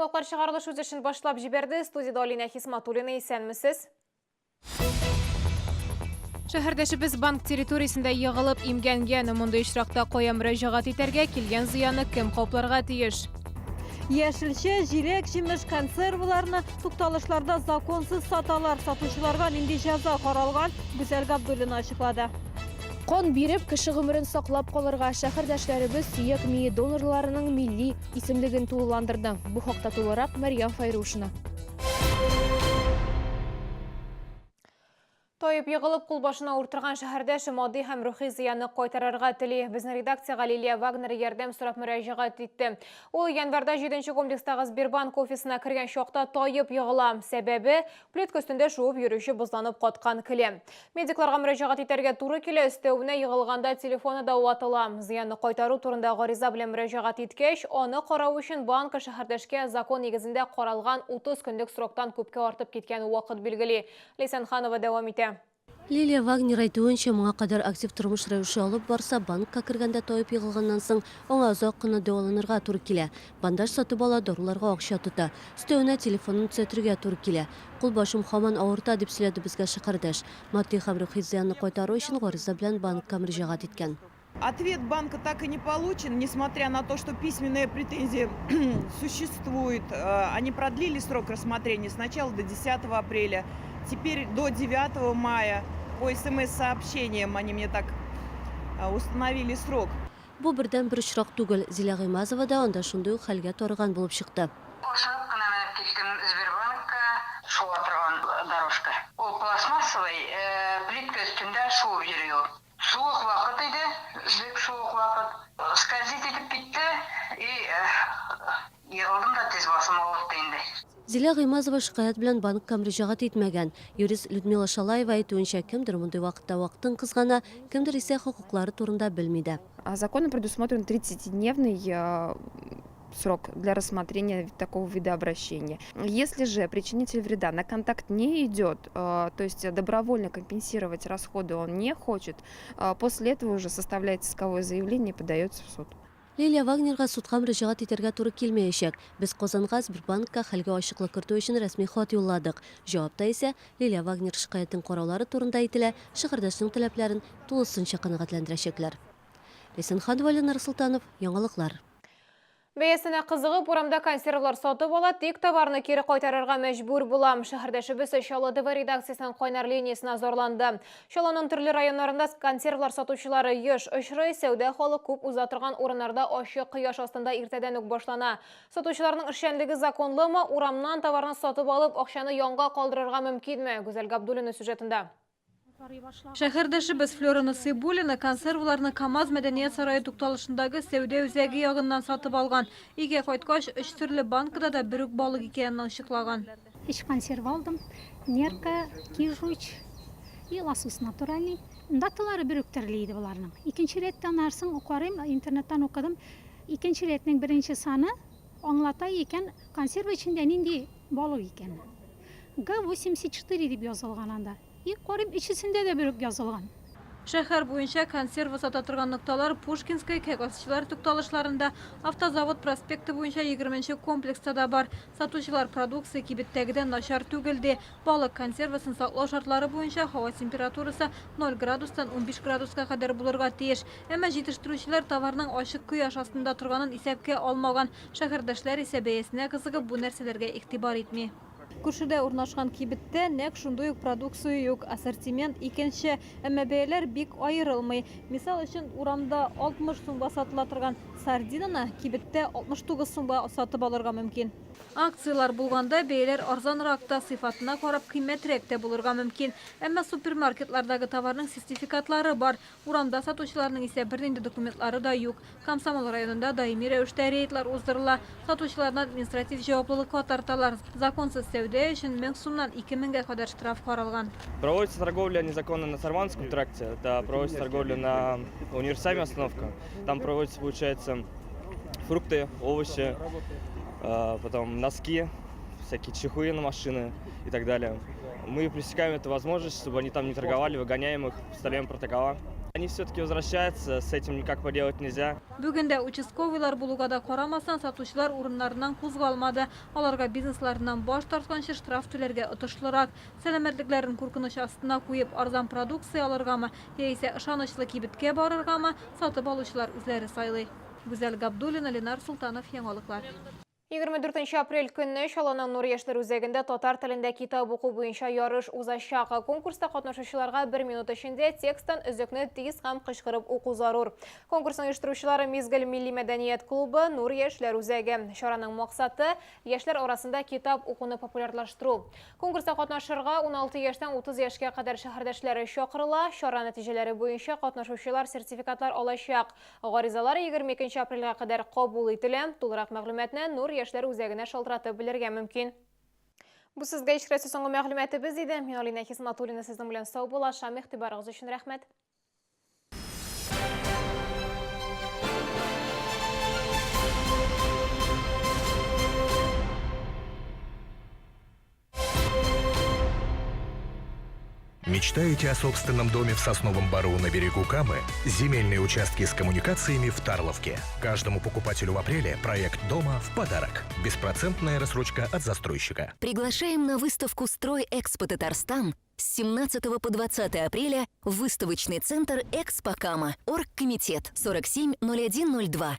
Жаңалықтар шығарылыш үзішін башлап жіберді. Студияда Алина Хисматуллина, исәнмісіз? Шәһәрдәшебез банк территориясында йығылып имгәнгән, мұндай очракта кая мөрәҗәгать итәргә, килгән зыяны кем капларга тиеш? Яшелче, җиләк, җимеш консерваларны тукталышларда законсыз саталар. Сатучыларга нинди җәза каралган? Гүзәл Габдуллина ачыклады. Кон биреп, кеше гомерен саклап калырга шәһәрдәшләребез сөяк мие донорларының милли исемлеген тулыландырды. Бу хакта тулырак Мәрьям Файрушина. Тойып йығылып кулбашына уртырган шәһәрдәше мадди һәм рухи зыянны кайтарырга тели. Безнең редакциягә Лилия Вагнер ярдәм сорап мөрәҗәгать итте. Ул январда 7-нче комплекстагы Сбербанк офисына кергән чакта тойып йығыла. Сәбәбе плитка өстендә шуып йөрүче бозланып каткан келе. Медикларга мөрәҗәгать итәргә туры килә, өстәвенә йығылганда телефоны да ватыла. Зыянны кайтару турында гариза белән мөрәҗәгать иткәч, аны карау өчен банк шәһәрдәшкә закон нигезендә каралган 30 көнлек сроктан күпкә артып киткән вакыт билгели. Лейсан Ханова дәвам итә. Лилия Вагнер әйтүенчә, моңа кадәр актив тормыш рәвеше алып барса, банкка кергәндә тойып йығылганнан соң, аңа озак кына дәваланырга туры килә. Бандаж сатып ала, доруларга акча тота. Өстәвенә телефонын төзәтергә туры килә. Кулбашым һаман авырта дип сөйләде безгә шәһәрдәш. Матди һәм рухи зыянны кайтару өчен гариза белән банкка мөрәҗәгать иткән. Ответ банка так и не получен, несмотря на то, что письменные претензии существуют. Они продлили срок рассмотрения сначала до 10 апреля, теперь до 9 мая. По СМС-сообщениям они мне так установили срок. Бу бердән бер очрак түгел. Зилә Гыймазова да анда шундый ук хәлгә тарыган булып чыкты. Ошап кына менеп киттем Сбербанкка, шуа торган дорожка. Ул пластмассовый, плитка өстендә шуып йөрү. Суык вакыт иде, бик суык вакыт. Скользить итеп китте и йығылдым да тез басым авыртты инде. Зилә Гыймазова шикаят белән банкка мөрәҗәгать итмәгән. Юрист Людмила Шалаева әйтүенчә, кемдер мондай вакытта вакытын кызгана, кемдер исә хокуклары турында белми дә. Законом предусмотрен 30-дневный срок для рассмотрения такого вида обращения. Если же причинитель вреда на контакт не идет, то есть добровольно компенсировать расходы он не хочет, после этого уже составляется исковое заявление и подается в суд. Лилия Вагнерга судка мөрәҗәгать итәргә туры килмәячәк. Без Казанга Сбербанкка хәлгә ачыклык кертү өчен рәсми хат юлладык. Җавапта исә Лилия Вагнер шикаятен караулары турында әйтелә, шәһәрдәшнең таләпләрен тулысынча канәгатьләндерәчәкләр. Лейсан Ханова, Ленар Султанов, яңалыклар. Бәясенә кызыгып, урамда консервлар сатып ала, тик товарны кире кайтарырга мәҗбүр булам. Шәһәрдәшебез Чаллы ТВ редакциясының кайнар линиясына зарланды. Чаллының төрле районнарында консервлар сатучылары еш очрый, сәүдә халык күп уза торган урыннарда ачык кояш астында иртәдән үк башлана. Сатучыларның эшчәнлеге законлымы, урамнан товарны сатып алып, акчаны янга калдырырга мөмкинме? Гүзәл Габдуллина сюжетында. Шәһәрдәшебез Флора Насыйбуллина консерваларны КамАЗ мәдәният сарае тукталышындагы сәүдә үзәге ягыннан сатып алган. Өйгә кайткач, 3 төрле банкада да бер үк балык икәнен ачыклаган. 3 консерв алдым. Нерка, кижуч и лосось натуральный. Даталары бер үк төрле иде буларның. Икенче рәттән арсын укарым, интернеттан укыдым. Икенче рәтнең беренче саны аңлата икән консерв эчендә нинди балык икән. Г84 дип язылган анда. И карым ичесендә дә бер үк язылган. Шәһәр буенча консерва сата торган нокталар Пушкинская, Кәгазчылар тукталышларында, Автозавод проспекты буенча 20-нче комплекста да бар. Сатучылар продукция кибеттәгедән начар түгелде. Балык консервасын саклау шартлары буенча һава температурасы 0 градустан 15 градуска кадәр булырга тиеш. Әмма җитештерүчеләр товарның ачык кояш астында торганын исәпкә алмаган. Шәһәрдәшләр исә бәясенә кызыгып бу нәрсәләргә игътибар итми. Күршедә урнашкан кибеттә нәкъ шундый ук продукция юк, ассортимент икенче, әмма бәяләр бик аерылмый. Мисал өчен, урамда 60 сумга сатыла торган сардинаны кибеттә 69 сумга сатып алырга мөмкин. Акциялар булганда бәяләр арзанрак та, сыйфатына карап кыйммәтрәк тә булырга мөмкин. Әмма супермаркетлардагы товарның сертификатлары бар. Урамда сатучыларның исә бернинди документлары да юк. Комсомол районында даими рәвештә рейдлар уздырыла. Сатучыларны административ җаваплылыкка тарталар. Законсыз сәүдә өчен 1000 сумнан 2000-гә кадәр штраф каралган. Проводится торговля незаконно на Сарманском тракте, это проводится торговля на универсаме остановка. Там проводится, получается, фрукты, овощи, потом носки, всякие чехлы на машины и так далее. Мы пресекаем эту возможность, чтобы они там не торговали, выгоняем их, вставляем протокола. Они все-таки возвращаются, с этим никак поделать нельзя. Бүгінде участковыйлар булуга да карамастан сатучылар урыннарынан кузгалмады. Аларга бизнесларынан баш тартканчы штраф төләргә отышлырак. Сәламәтлекләрен куркыныч астына куеп арзан продукция алыргамы, яисә ышанычлы кибеткә барыргамы сатып алучылар үзләре сайлый. Гүзәл Габдуллина, Ленар Султанов, Яңалыклар. 24 апрель күнне Шаланың Нур яшьләр үзәгендә татар телендә китап уку буенча ярыш узачак. Конкурста катнашучыларга 1 минут эчендә текстан өзекне тиз һәм кычкырып уку зарур. Конкурсның оештыручылары Мизгел милли мәдәният клубы, Нур яшьләр үзәге. Шараның максаты яшьләр арасында китап укуны популярлаштыру. Конкурста катнашырга 16 яшьтән 30 яшькә кадәр шәһәрдәшләре чакырыла. Шара нәтиҗәләре буенча катнашучылар сертификатлар алачак. Гаризалар 22 апрельгә кадәр кабул ителә. Тулырак мәгълүматны Нур яшьләр үзәгенә шалтыратып белергә мөмкин. Бу сезгә ишкерәсе соңгы мәгълүматыбыз иде. Мин Алина Хисматуллина сезнең белән сау булашам. Игътибарыгыз өчен рәхмәт. Мечтаете о собственном доме в Сосновом Бору на берегу Камы? Земельные участки с коммуникациями в Тарловке. Каждому покупателю в апреле проект дома в подарок. Беспроцентная рассрочка от застройщика. Приглашаем на выставку «Стройэкспо Татарстан» с 17 по 20 апреля в выставочный центр «Экспо Кама». Оргкомитет 470102.